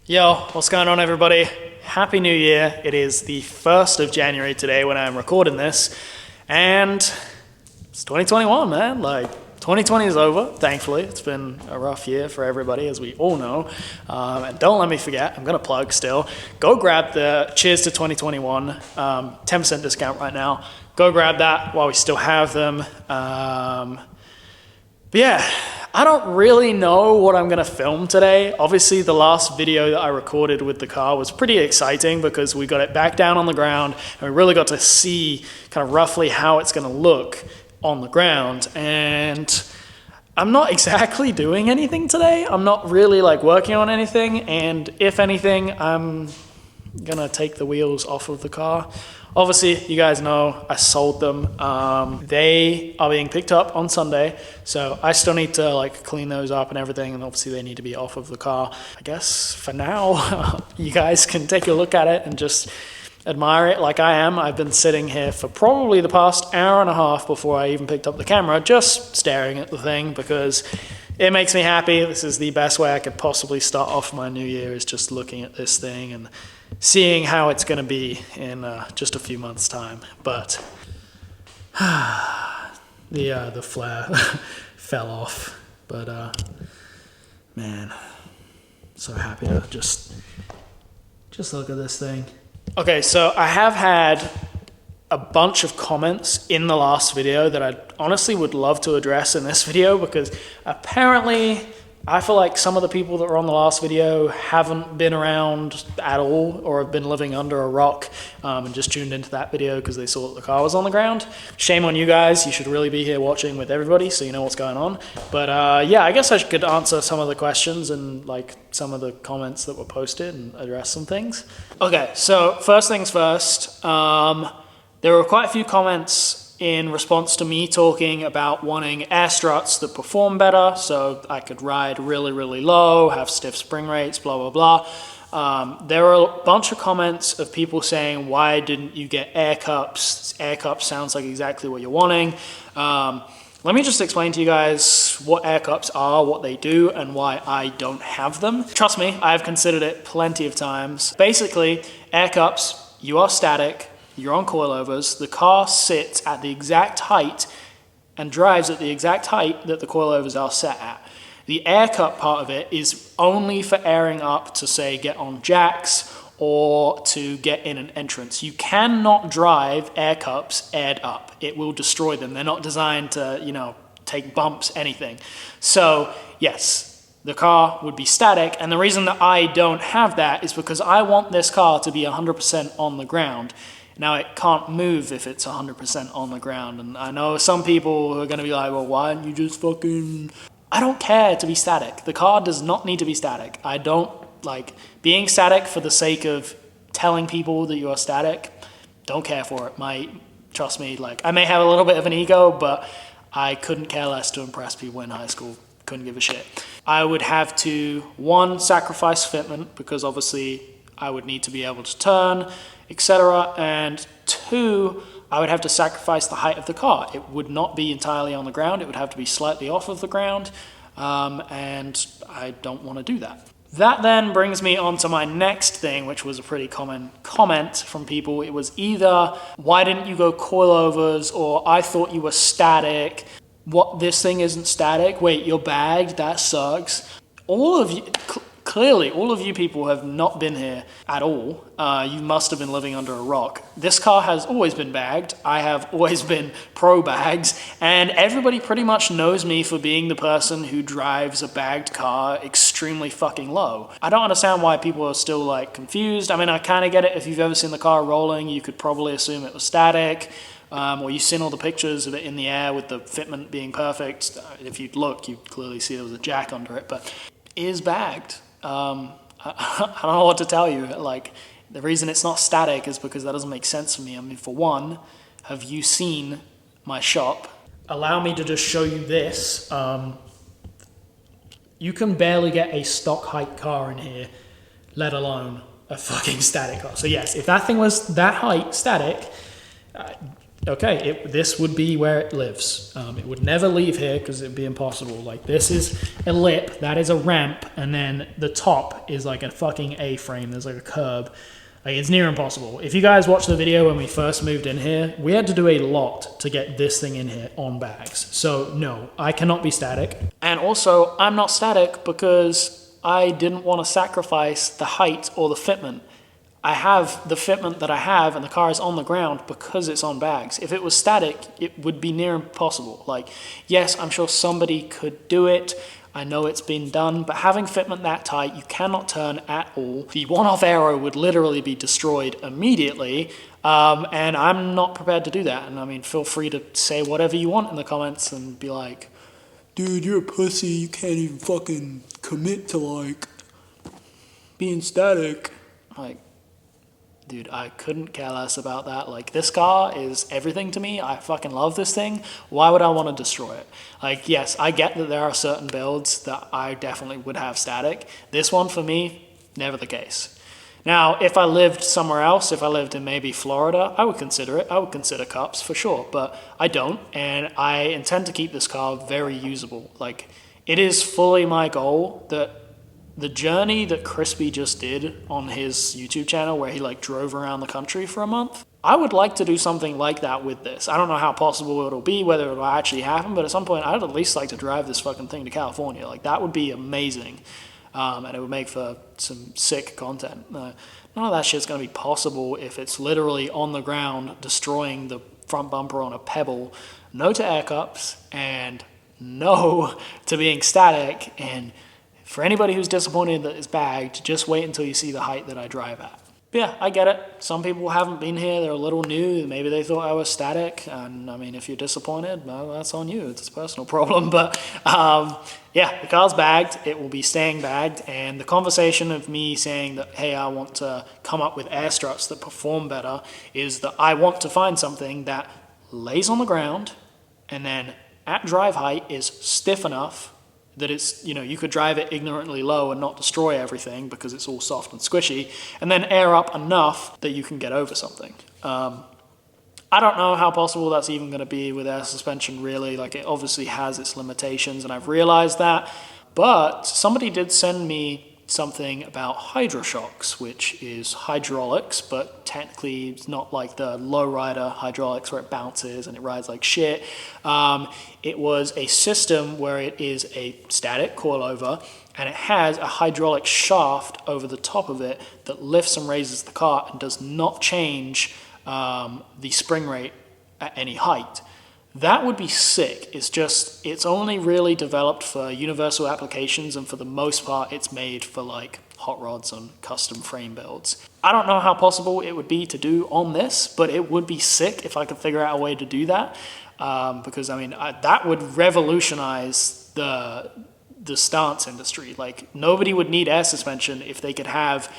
Yo, what's going on, everybody? Happy New Year. It is the 1st of January today when I'm recording this, and it's 2021, man. Like, 2020 is over, thankfully. It's been a rough year for everybody, as we all know. And don't let me forget, I'm going to plug still. Go grab the Cheers to 2021, 10% discount right now. Go grab that while we still have them. But yeah, I don't really know what I'm gonna film today. Obviously, the last video that I recorded with the car was pretty exciting because we got it back down on the ground and we really got to see kind of roughly how it's gonna look on the ground. And I'm not exactly doing anything today. I'm not really like working on anything. And if anything, I'm gonna take the wheels off of the car. Obviously, you guys know I sold them. They are being picked up on Sunday, so I still need to like clean those up and everything, and obviously they need to be off of the car. I guess for now, you guys can take a look at it and just admire it like I am. I've been sitting here for probably the past hour and a half before I even picked up the camera, just staring at the thing because it makes me happy. This is the best way I could possibly start off my new year, is just looking at this thing and seeing how it's going to be in just a few months' time. But the flare fell off. But man, so happy to just look at this thing. Okay, so I have had a bunch of comments in the last video that I honestly would love to address in this video, because apparently I feel like some of the people that were on the last video haven't been around at all, or have been living under a rock and just tuned into that video because they saw that the car was on the ground. Shame on you guys. You should really be here watching with everybody so you know what's going on. But yeah, I guess I could answer some of the questions and like some of the comments that were posted and address some things. Okay, so first things first. There were quite a few comments in response to me talking about wanting air struts that perform better, so I could ride really, really low, have stiff spring rates, blah, blah, blah. There were a bunch of comments of people saying, why didn't you get air cups? Air cups sounds like exactly what you're wanting. Let me just explain to you guys what air cups are, what they do, and why I don't have them. Trust me, I've considered it plenty of times. Basically, air cups, you are static, you're on coilovers, the car sits at the exact height and drives at the exact height that the coilovers are set at. The air cup part of it is only for airing up to, say, get on jacks or to get in an entrance. You cannot drive air cups aired up. It will destroy them. They're not designed to, you know, take bumps, anything. So, yes, the car would be static, and the reason that I don't have that is because I want this car to be 100% on the ground. Now, it can't move if it's 100% on the ground, and I know some people are going to be like, well, why don't you just fucking... I don't care to be static. The car does not need to be static. I don't like being static for the sake of telling people that you are static. Don't care for it. Trust me, like, I may have a little bit of an ego, but I couldn't care less to impress people in high school. Couldn't give a shit. I would have to, one, sacrifice fitment, because obviously I would need to be able to turn, etc. And two, I would have to sacrifice the height of the car. It would not be entirely on the ground. It would have to be slightly off of the ground, and I don't want to do that. That then brings me on to my next thing, which was a pretty common comment from people. It was either, why didn't you go coilovers, or I thought you were static. What, this thing isn't static? Wait, you're bagged? That sucks. All of you... Clearly, all of you people have not been here at all. You must have been living under a rock. This car has always been bagged. I have always been pro bags, and everybody pretty much knows me for being the person who drives a bagged car extremely fucking low. I don't understand why people are still like confused. I mean, I kind of get it. If you've ever seen the car rolling, you could probably assume it was static. Or you've seen all the pictures of it in the air with the fitment being perfect. If you'd look, you'd clearly see there was a jack under it, but it is bagged. I don't know what to tell you. Like, the reason it's not static is because that doesn't make sense for me. I mean, for one, have you seen my shop? Allow me to just show you this. You can barely get a stock height car in here, let alone a fucking static car. So yes, if that thing was that height, static, okay, this would be where it lives. It would never leave here because it'd be impossible. Like, this is a lip, that is a ramp, and then the top is like a fucking A-frame. There's like a curb. Like, it's near impossible. If you guys watched the video when we first moved in here, we had to do a lot to get this thing in here on bags. So no, I cannot be static. And also, I'm not static because I didn't want to sacrifice the height or the fitment. I have the fitment that I have, and the car is on the ground because it's on bags. If it was static, it would be near impossible. Like, yes, I'm sure somebody could do it. I know it's been done, but having fitment that tight, you cannot turn at all. The one-off aero would literally be destroyed immediately, and I'm not prepared to do that. And I mean, feel free to say whatever you want in the comments and be like, dude, you're a pussy, you can't even fucking commit to, like, being static. Like, dude, I couldn't care less about that. Like, this car is everything to me. I fucking love this thing. Why would I want to destroy it? Like, yes, I get that there are certain builds that I definitely would have static. This one, for me, never the case. Now, if I lived somewhere else, if I lived in maybe Florida, I would consider it. I would consider cups for sure, but I don't, and I intend to keep this car very usable. Like, it is fully my goal that the journey that Crispy just did on his YouTube channel, where he like drove around the country for a month, I would like to do something like that with this. I don't know how possible it'll be, whether it'll actually happen, but at some point I'd at least like to drive this fucking thing to California. Like, that would be amazing, and it would make for some sick content. None of that shit's gonna be possible if it's literally on the ground destroying the front bumper on a pebble. No to air cups, and no to being static. And for anybody who's disappointed that it's bagged, just wait until you see the height that I drive at. But yeah, I get it. Some people haven't been here, they're a little new, maybe they thought I was static, and I mean, if you're disappointed, well, that's on you, it's a personal problem. But yeah, the car's bagged, it will be staying bagged, and the conversation of me saying that, hey, I want to come up with air struts that perform better, is that I want to find something that lays on the ground, and then at drive height is stiff enough that it's, you know, you could drive it ignorantly low and not destroy everything because it's all soft and squishy, and then air up enough that you can get over something. I don't know how possible that's even going to be with air suspension, really. Like, it obviously has its limitations, and I've realized that, but somebody did send me something about hydroshocks, which is hydraulics, but technically it's not like the lowrider hydraulics where it bounces and it rides like shit. It was a system where it is a static coilover, and it has a hydraulic shaft over the top of it that lifts and raises the car and does not change the spring rate at any height. That would be sick. It's just, it's only really developed for universal applications, and for the most part, it's made for like hot rods and custom frame builds. I don't know how possible it would be to do on this, but it would be sick if I could figure out a way to do that. Because I mean, that would revolutionize the stance industry. Like, nobody would need air suspension if they could have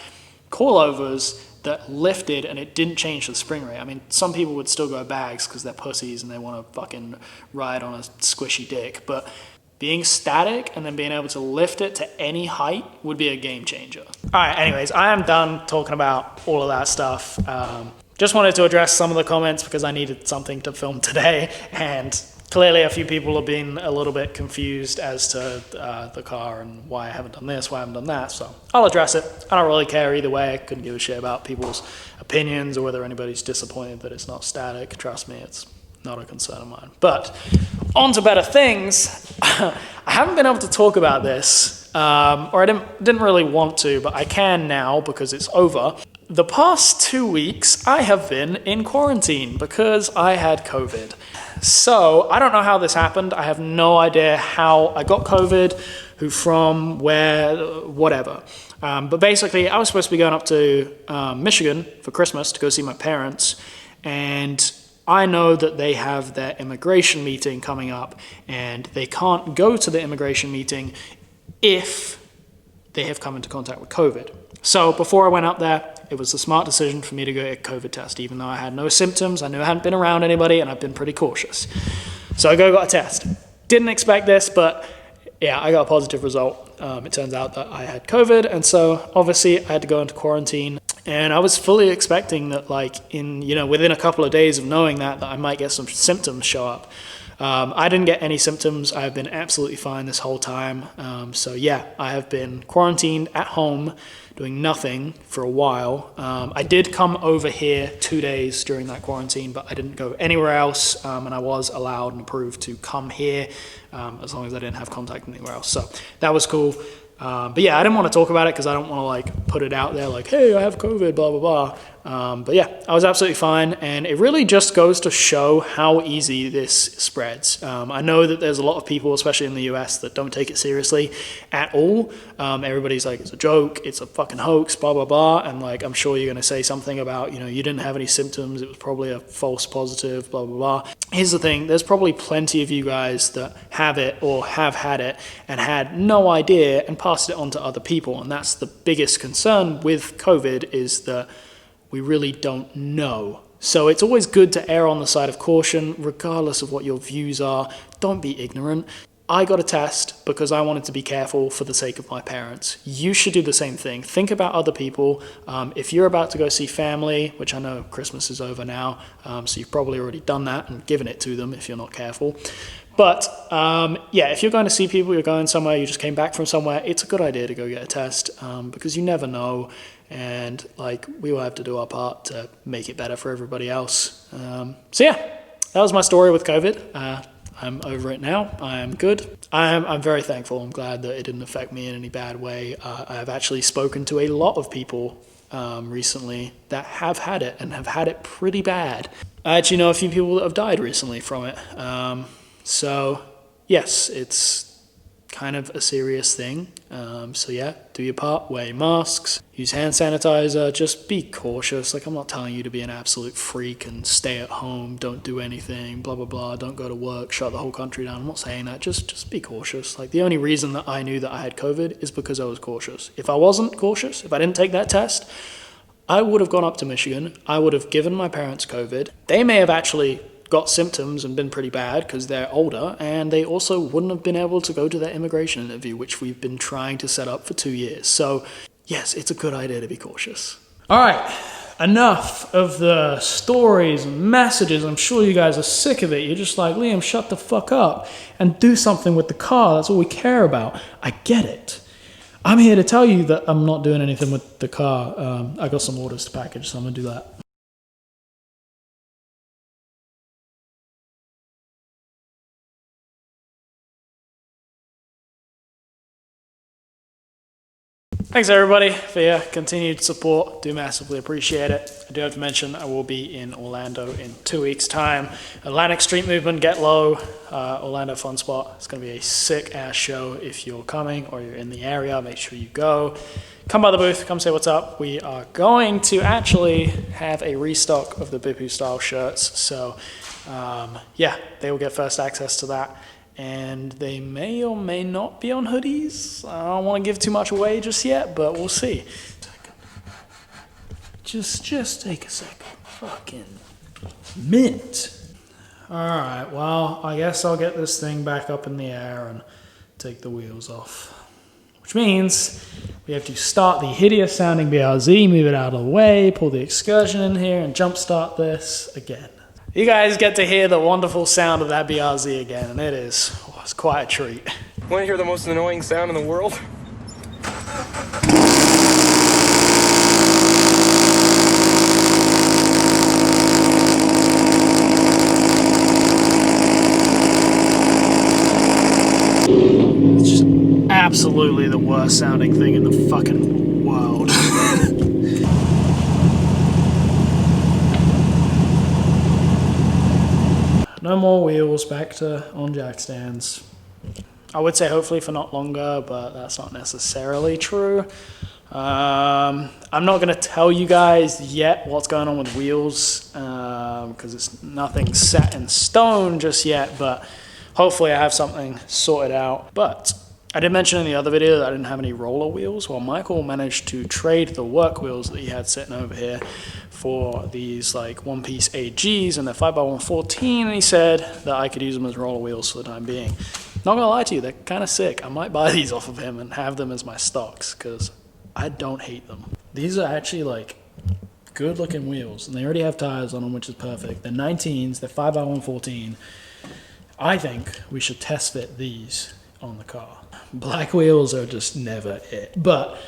coilovers that lifted and it didn't change the spring rate. I mean, some people would still go bags because they're pussies and they want to fucking ride on a squishy dick, but being static and then being able to lift it to any height would be a game changer. All right, anyways, I am done talking about all of that stuff. Just wanted to address some of the comments because I needed something to film today, and clearly a few people have been a little bit confused as to the car and why I haven't done this, why I haven't done that, so I'll address it. I don't really care either way. I couldn't give a shit about people's opinions or whether anybody's disappointed that it's not static. Trust me, it's not a concern of mine. But on to better things. I haven't been able to talk about this, or I didn't really want to, but I can now because it's over. The past 2 weeks, I have been in quarantine because I had COVID. So I don't know how this happened. I have no idea how I got COVID, who from, where, whatever. But basically, I was supposed to be going up to Michigan for Christmas to go see my parents, and I know that they have their immigration meeting coming up, and they can't go to the immigration meeting if they have come into contact with COVID. So before I went up there, it was a smart decision for me to go get a COVID test, even though I had no symptoms. I knew I hadn't been around anybody, and I've been pretty cautious. So I got a test. Didn't expect this, but yeah, I got a positive result. It turns out that I had COVID, and so obviously I had to go into quarantine. And I was fully expecting that, like, within a couple of days of knowing that I might get some symptoms show up. I didn't get any symptoms. I've been absolutely fine this whole time. So yeah, I have been quarantined at home, doing nothing for a while. I did come over here 2 days during that quarantine, but I didn't go anywhere else. And I was allowed and approved to come here as long as I didn't have contact anywhere else. So that was cool. But yeah, I didn't want to talk about it because I don't want to like put it out there like, hey, I have COVID, blah, blah, blah. But yeah, I was absolutely fine. And it really just goes to show how easy this spreads. I know that there's a lot of people, especially in the US, that don't take it seriously at all. Everybody's like, it's a joke, it's a fucking hoax, blah, blah, blah. And like, I'm sure you're going to say something about, you didn't have any symptoms, it was probably a false positive, blah, blah, blah. Here's the thing, there's probably plenty of you guys that have it or have had it and had no idea and passed it on to other people. And that's the biggest concern with COVID, is that we really don't know. So it's always good to err on the side of caution, regardless of what your views are. Don't be ignorant. I got a test because I wanted to be careful for the sake of my parents. You should do the same thing. Think about other people. If you're about to go see family, which I know Christmas is over now, so you've probably already done that and given it to them if you're not careful. But yeah, if you're going to see people, you're going somewhere, you just came back from somewhere, it's a good idea to go get a test because you never know. And like, we will have to do our part to make it better for everybody else. So yeah, that was my story with COVID. I'm over it now. I am good. I'm very thankful. I'm glad that it didn't affect me in any bad way. I have actually spoken to a lot of people recently that have had it and have had it pretty bad. I actually know a few people that have died recently from it. So yes, it's kind of a serious thing. So yeah, do your part, wear your masks, use hand sanitizer, just be cautious. Like, I'm not telling you to be an absolute freak and stay at home, don't do anything, blah, blah, blah, don't go to work, shut the whole country down. I'm not saying that, just be cautious. Like, the only reason that I knew that I had COVID is because I was cautious. If I wasn't cautious, if I didn't take that test, I would have gone up to Michigan, I would have given my parents COVID. They may have actually got symptoms and been pretty bad because they're older, and they also wouldn't have been able to go to their immigration interview, which we've been trying to set up for 2 years. So yes, it's a good idea to be cautious. All right, enough of the stories and messages. I'm sure you guys are sick of it. You're just like, Liam, shut the fuck up and do something with the car. That's all we care about. I get it. I'm here to tell you that I'm not doing anything with the car. I got some orders to package, so I'm gonna do that. Thanks everybody for your continued support. Do massively appreciate it. I do have to mention I will be in Orlando in 2 weeks' time. Atlantic Street Movement, Get Low, Orlando Fun Spot. It's going to be a sick ass show. If you're coming or you're in the area, make sure you go. Come by the booth, come say what's up. We are going to actually have a restock of the Bipu style shirts. So yeah, they will get first access to that. And they may or may not be on hoodies. I don't want to give too much away just yet, but we'll see. Just take a second. Fucking mint. Alright, well, I guess I'll get this thing back up in the air and take the wheels off. Which means we have to start the hideous sounding BRZ, move it out of the way, pull the excursion in here, and jumpstart this again. You guys get to hear the wonderful sound of that BRZ again, and it's quite a treat. Want to hear the most annoying sound in the world? It's just absolutely the worst sounding thing in the fucking world. No more wheels, back to on jack stands. I would say hopefully for not longer, but that's not necessarily true. I'm not going to tell you guys yet what's going on with wheels because it's nothing set in stone just yet, but hopefully I have something sorted out. But I did mention in the other video that I didn't have any roller wheels. Well, Michael managed to trade the work wheels that he had sitting over here for these like one-piece AGs, and they're 5x114, and he said that I could use them as roller wheels for the time being. Not gonna lie to you, they're kind of sick. I might buy these off of him and have them as my stocks because I don't hate them. These are actually like good looking wheels, and they already have tires on them, which is perfect. They're 19s, they're 5x114. I think we should test fit these on the car. Black wheels are just never it. But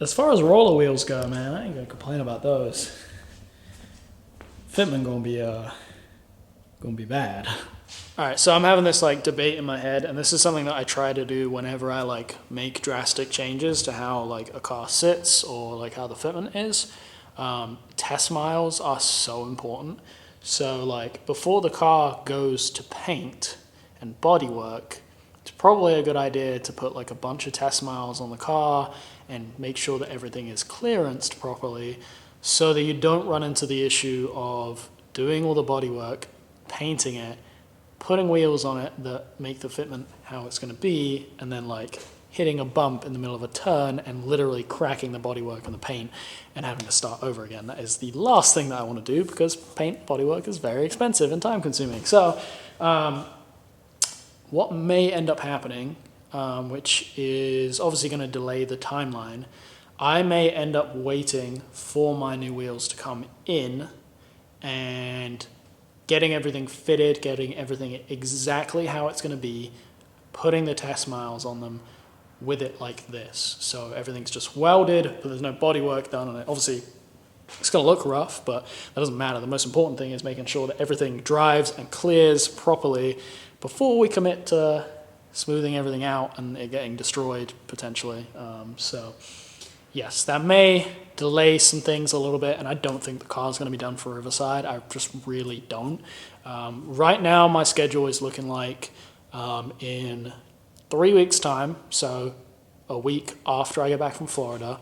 as far as roller wheels go, man, I ain't gonna complain about those. Fitment gonna be bad. All right, so I'm having this like debate in my head, and this is something that I try to do whenever I like make drastic changes to how like a car sits or like how the fitment is. Test miles are so important. So like before the car goes to paint and bodywork, it's probably a good idea to put like a bunch of test miles on the car and make sure that everything is clearanced properly so that you don't run into the issue of doing all the bodywork, painting it, putting wheels on it that make the fitment how it's going to be, and then like hitting a bump in the middle of a turn and literally cracking the bodywork and the paint and having to start over again. That is the last thing that I want to do because paint bodywork is very expensive and time consuming. So what may end up happening, which is obviously going to delay the timeline, I may end up waiting for my new wheels to come in and getting everything fitted, getting everything exactly how it's going to be, putting the test miles on them with it like this. So everything's just welded, but there's no body work done on it. Obviously, it's going to look rough, but that doesn't matter. The most important thing is making sure that everything drives and clears properly before we commit to smoothing everything out and it getting destroyed potentially. So yes, that may delay some things a little bit, and I don't think the car's going to be done for Riverside. I just really don't. Right now, my schedule is looking like in 3 weeks' time, so a week after I get back from Florida,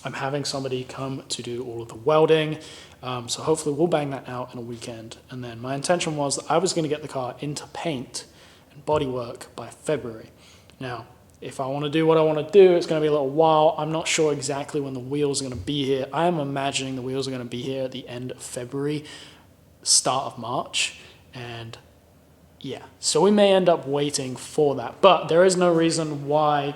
I'm having somebody come to do all of the welding. So hopefully we'll bang that out in a weekend. And then my intention was that I was going to get the car into paint and bodywork by February. Now, if I want to do what I want to do, it's going to be a little while. I'm not sure exactly when the wheels are going to be here. I am imagining the wheels are going to be here at the end of February, start of March. And yeah, so we may end up waiting for that. But there is no reason why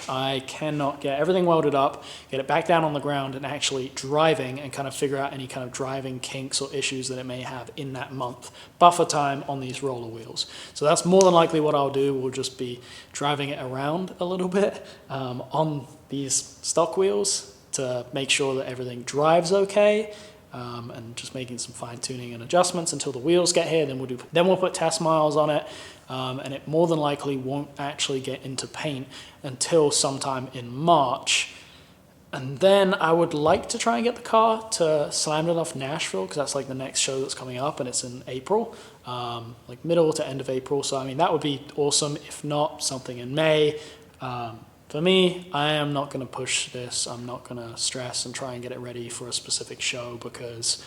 I cannot get everything welded up, get it back down on the ground and actually driving and kind of figure out any kind of driving kinks or issues that it may have in that month. Buffer time on these roller wheels. So that's more than likely what I'll do. We'll just be driving it around a little bit on these stock wheels to make sure that everything drives okay. And just making some fine tuning and adjustments until the wheels get here. Then we'll put test miles on it, and it more than likely won't actually get into paint until sometime in March. And then I would like to try and get the car to Slammed Enough Nashville, because that's like the next show that's coming up, and it's in April, like middle to end of April. So I mean that would be awesome. If not, something in May. For me, I am not going to push this. I'm not going to stress and try and get it ready for a specific show because,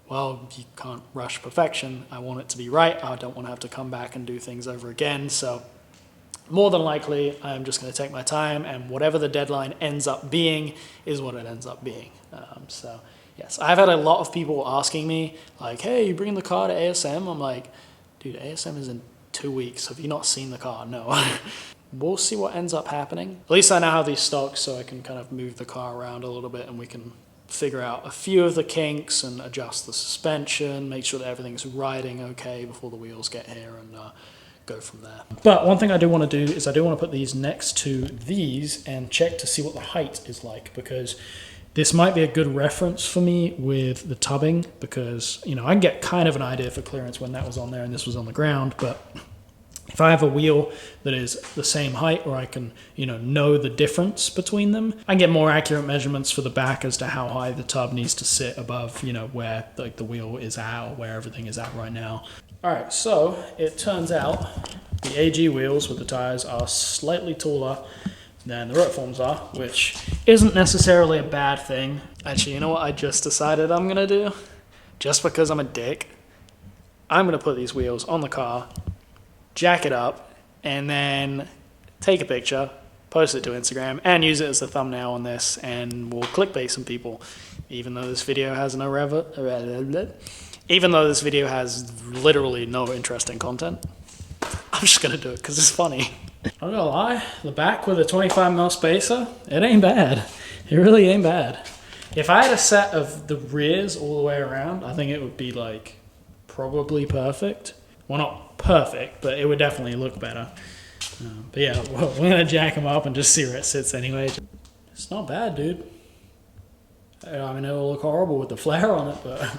well, you can't rush perfection. I want it to be right. I don't want to have to come back and do things over again. So more than likely, I'm just going to take my time, and whatever the deadline ends up being is what it ends up being. So yes, I've had a lot of people asking me, like, hey, you bringing the car to ASM? I'm like, dude, ASM is in 2 weeks. Have you not seen the car? No. We'll see what ends up happening. At least I now have these stocks, so I can kind of move the car around a little bit and we can figure out a few of the kinks and adjust the suspension, make sure that everything's riding okay before the wheels get here, and go from there. But one thing I do want to do is I do want to put these next to these and check to see what the height is like, because this might be a good reference for me with the tubbing, because, you know, I can get kind of an idea for clearance when that was on there and this was on the ground, but if I have a wheel that is the same height, or I can, you know the difference between them, I can get more accurate measurements for the back as to how high the tub needs to sit above, where like the wheel is at, or where everything is at right now. All right, so it turns out the AG wheels with the tires are slightly taller than the Rotiforms are, which isn't necessarily a bad thing. Actually, you know what I just decided I'm gonna do? Just because I'm a dick, I'm gonna put these wheels on the car, jack it up, and then take a picture, post it to Instagram, and use it as a thumbnail on this, and we'll clickbait some people. Even though this video has literally no interesting content, I'm just gonna do it because it's funny. I'm not gonna lie, the back with a 25mm spacer, it ain't bad. It really ain't bad. If I had a set of the rears all the way around, I think it would be like probably perfect. Well, not perfect, but it would definitely look better. But yeah, well, we're gonna jack them up and just see where it sits anyway. It's not bad, dude. I mean, it'll look horrible with the flare on it, but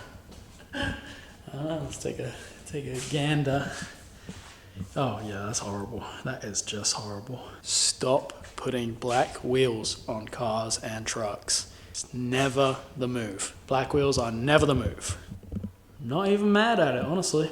let's take a gander. Oh yeah, that's horrible. That is just horrible. Stop putting black wheels on cars and trucks. It's never the move. Black wheels are never the move. I'm not even mad at it, honestly.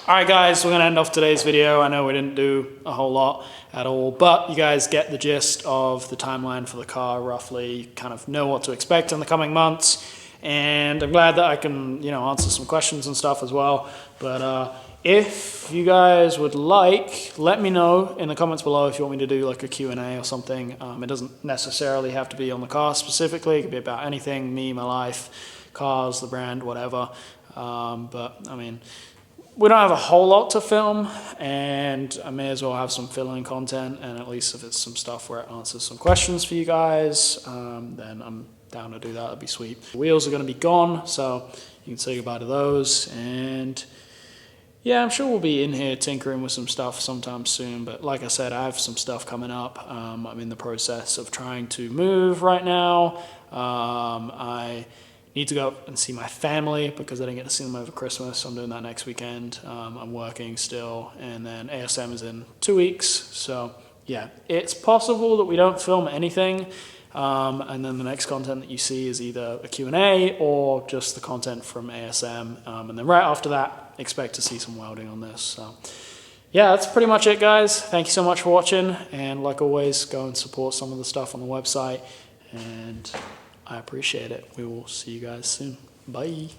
Alright guys, we're going to end off today's video. I know we didn't do a whole lot at all, but you guys get the gist of the timeline for the car roughly. You kind of know what to expect in the coming months, and I'm glad that I can, you know, answer some questions and stuff as well. But if you guys would like, let me know in the comments below if you want me to do like a Q&A or something. It doesn't necessarily have to be on the car specifically. It could be about anything, me, my life, cars, the brand, whatever. But I mean, we don't have a whole lot to film, and I may as well have some fill-in content, and at least if it's some stuff where it answers some questions for you guys, then I'm down to do that. That'd be sweet. The wheels are going to be gone, so you can say goodbye to those, and yeah, I'm sure we'll be in here tinkering with some stuff sometime soon, but like I said, I have some stuff coming up. I'm in the process of trying to move right now. I need to go and see my family because I didn't get to see them over Christmas. I'm doing that next weekend. I'm working still, and then ASM is in 2 weeks. So yeah, it's possible that we don't film anything, and then the next content that you see is either a Q&A or just the content from ASM. And then right after that, expect to see some welding on this. So yeah, that's pretty much it, guys. Thank you so much for watching, and like always, go and support some of the stuff on the website, and I appreciate it. We will see you guys soon. Bye.